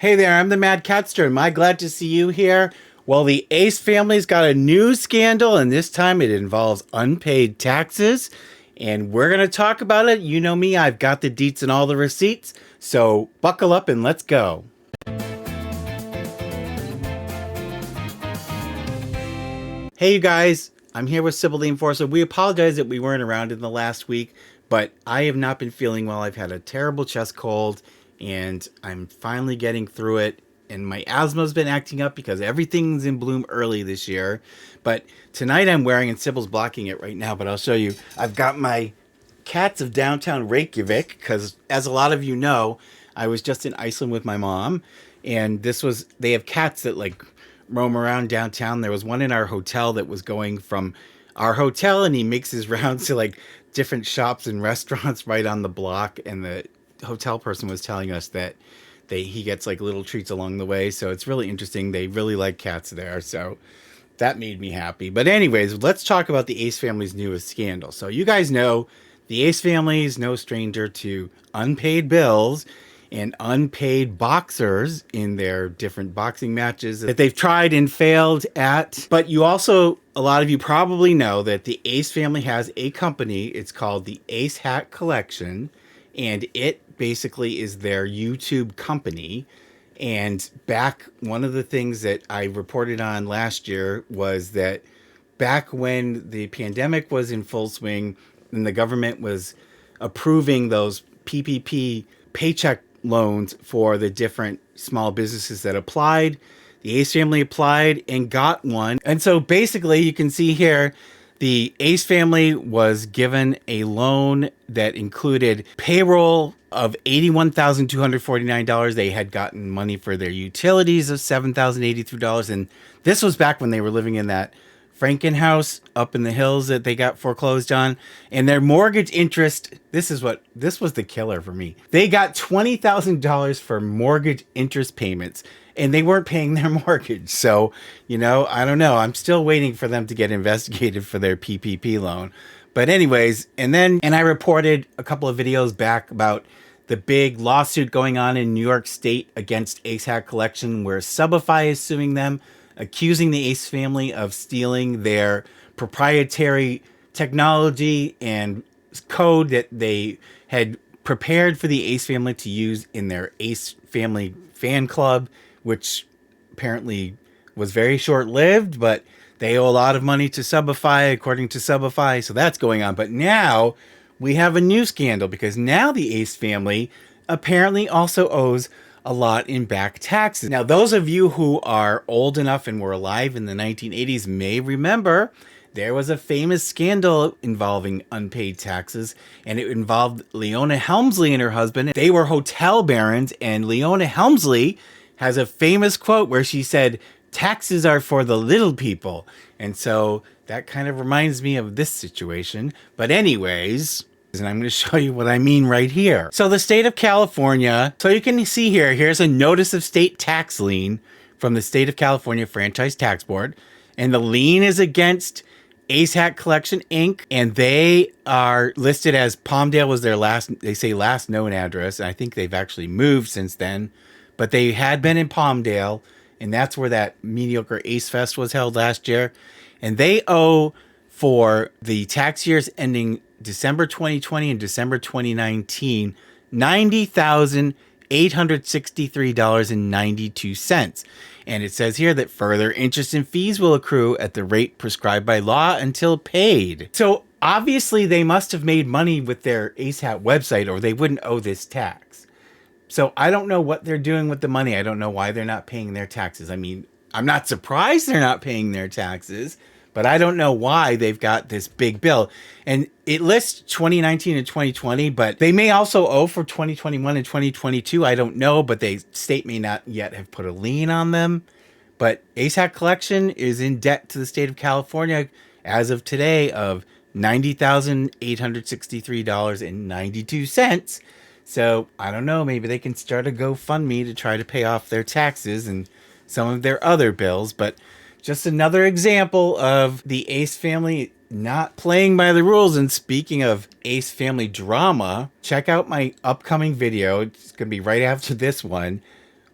Hey there, I'm the MadCatster. Am I glad to see you here? Well, the Ace family's got a new scandal, and this time it involves unpaid taxes. And we're going to talk about it. You know me, I've got the deets and all the receipts. So buckle up and let's go. Hey, you guys. I'm here with Subify Lawsuit. We apologize that we weren't around in the last week, but I have not been feeling well. I've had a terrible chest cold, and I'm finally getting through it. And my asthma's been acting up because everything's in bloom early this year. But tonight I'm wearing, and Sybil's blocking it right now, but I'll show you. I've got my Cats of Downtown Reykjavik, because as a lot of you know, I was just in Iceland with my mom, and they have cats that like roam around downtown. There was one in our hotel that was going from our hotel, and he makes his rounds to like different shops and restaurants right on the block, and the hotel person was telling us that he gets like little treats along the way. So it's really interesting. They really like cats there. So that made me happy. But anyways, let's talk about the Ace family's newest scandal. So you guys know the Ace family is no stranger to unpaid bills and unpaid boxers in their different boxing matches that they've tried and failed at. But you also, a lot of you probably know that the Ace family has a company. It's called the Ace Hat Collection, and it basically is their YouTube company. And one of the things that I reported on last year was that back when the pandemic was in full swing and the government was approving those PPP paycheck loans for the different small businesses that applied, the Ace family applied and got one. And so basically you can see here, the Ace family was given a loan that included payroll of $81,249. They had gotten money for their utilities of $7,083. And this was back when they were living in that Franken house up in the hills that they got foreclosed on. And their mortgage interest, this was the killer for me. They got $20,000 for mortgage interest payments, and they weren't paying their mortgage. So, I don't know. I'm still waiting for them to get investigated for their PPP loan. But anyways, and I reported a couple of videos back about the big lawsuit going on in New York State against Ace Hat Collection, where Subify is suing them, accusing the Ace family of stealing their proprietary technology and code that they had prepared for the Ace family to use in their Ace family fan club, which apparently was very short-lived, but they owe a lot of money to Subify, according to Subify, so that's going on. But now we have a new scandal, because now the Ace family apparently also owes a lot in back taxes. Now, those of you who are old enough and were alive in the 1980s may remember there was a famous scandal involving unpaid taxes, and it involved Leona Helmsley and her husband. They were hotel barons, and Leona Helmsley has a famous quote where she said, "Taxes are for the little people." And so that kind of reminds me of this situation. But anyways, and I'm going to show you what I mean right here. So the state of California, so you can see here's a notice of state tax lien from the state of California Franchise Tax Board. And the lien is against Ace Hat Collection, Inc. And they are listed as Palmdale was their last known address. And I think they've actually moved since then. But they had been in Palmdale, and that's where that mediocre Ace Fest was held last year. And they owe, for the tax years ending December 2020 and December 2019, $90,863.92. And it says here that further interest and fees will accrue at the rate prescribed by law until paid. So obviously they must have made money with their Ace Hat website, or they wouldn't owe this tax. So I don't know what they're doing with the money. I don't know why they're not paying their taxes. I mean, I'm not surprised they're not paying their taxes, but I don't know why they've got this big bill. And it lists 2019 and 2020, but they may also owe for 2021 and 2022. I don't know, but the state may not yet have put a lien on them. But Ace Hat Collection is in debt to the state of California as of today of $90,863.92. So I don't know, maybe they can start a GoFundMe to try to pay off their taxes and some of their other bills. But just another example of the Ace family not playing by the rules. And speaking of Ace family drama, check out my upcoming video. It's going to be right after this one,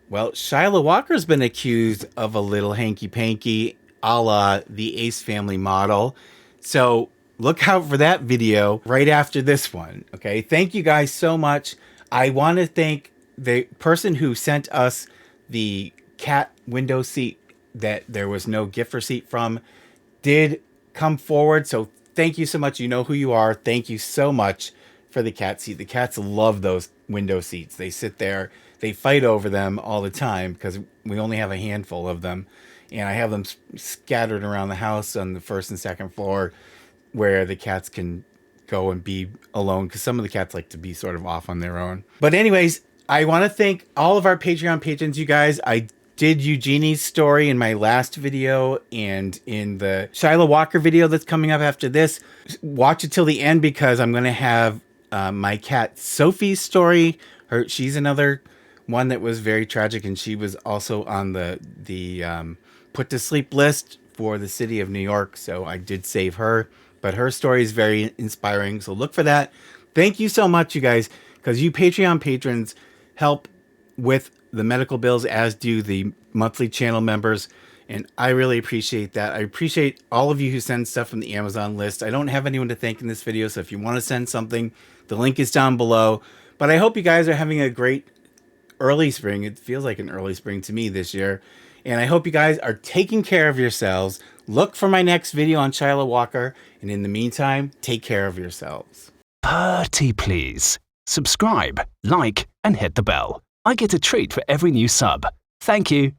Well, Shyla Walker's been accused of a little hanky-panky a la the Ace Family model. So look out for that video right after this one. Okay, thank you guys so much. I want to thank the person who sent us the cat window seat that there was no gift receipt from, did come forward. So thank you so much. You know who you are. Thank you so much for the cat seat. The cats love those window seats. They sit there, they fight over them all the time because we only have a handful of them. And I have them scattered around the house on the first and second floor where the cats can go and be alone, because some of the cats like to be sort of off on their own. But anyways, I want to thank all of our Patreon patrons, you guys. I did Eugenie's story in my last video, and in the Shyla Walker video that's coming up after this. Watch it till the end, because I'm going to have my cat Sophie's story. She's another one that was very tragic, and she was also on the put to sleep list for the city of New York, so I did save her. But her story is very inspiring, so look for that. Thank you so much, you guys, because you Patreon patrons help with the medical bills, as do the monthly channel members, and I really appreciate that. I appreciate all of you who send stuff from the Amazon list. I don't have anyone to thank in this video, so if you want to send something, the link is down below. But I hope you guys are having a great early spring. It feels like an early spring to me this year. And I hope you guys are taking care of yourselves. Look for my next video on Shyla Walker. And in the meantime, take care of yourselves. Pretty please. Subscribe, like, and hit the bell. I get a treat for every new sub. Thank you.